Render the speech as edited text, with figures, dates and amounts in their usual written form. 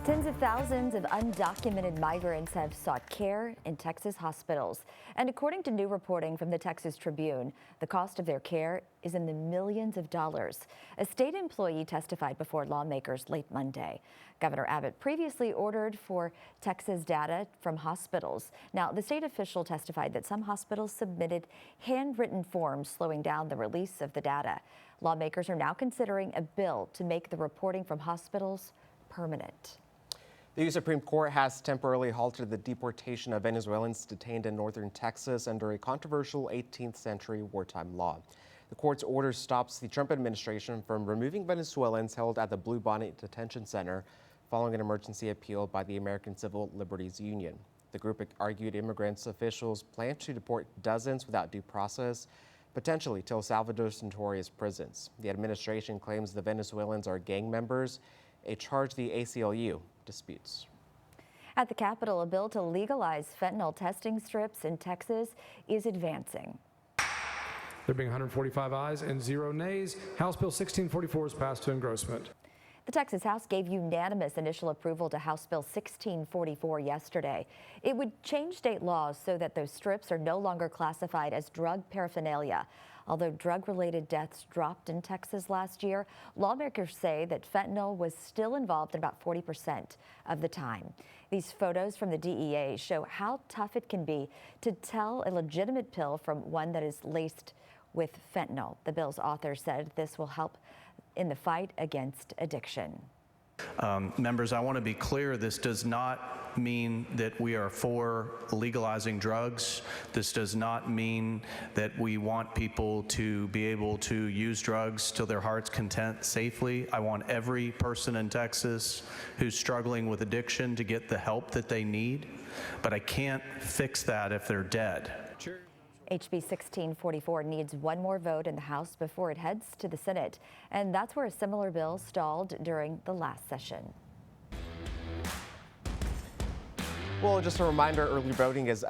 Tens of thousands of undocumented migrants have sought care in Texas hospitals. And according to new reporting from the Texas Tribune, the cost of their care is in the millions of dollars. A state employee testified before lawmakers late Monday. Governor Abbott previously ordered for Texas data from hospitals. Now, the state official testified that some hospitals submitted handwritten forms slowing down the release of the data. Lawmakers are now considering a bill to make the reporting from hospitals permanent. The U.S. Supreme Court has temporarily halted the deportation of Venezuelans detained in northern Texas under a controversial 18th century wartime law. The court's order stops the Trump administration from removing Venezuelans held at the Bluebonnet Detention Center following an emergency appeal by the American Civil Liberties Union. The group argued immigrants officials plan to deport dozens without due process, potentially to El Salvador's notorious prisons. The administration claims the Venezuelans are gang members, a charge the ACLU disputes. At the Capitol, a bill to legalize fentanyl testing strips in Texas is advancing. There being 145 ayes and 0 nays, House Bill 1644 is passed to engrossment. The Texas House gave unanimous initial approval to House Bill 1644 yesterday. It would change state laws so that those strips are no longer classified as drug paraphernalia. Although drug-related deaths dropped in Texas last year, lawmakers say that fentanyl was still involved in about 40% of the time. These photos from the DEA show how tough it can be to tell a legitimate pill from one that is laced with fentanyl. The bill's author said this will help in the fight against addiction. Members, I want to be clear, this does not mean that we are for legalizing drugs. This does not mean that we want people to be able to use drugs to their heart's content safely. I want every person in Texas who's struggling with addiction to get the help that they need, but I can't fix that if they're dead. HB 1644 needs one more vote in the House before it heads to the Senate, and that's where a similar bill stalled during the last session. Well, just a reminder, early voting is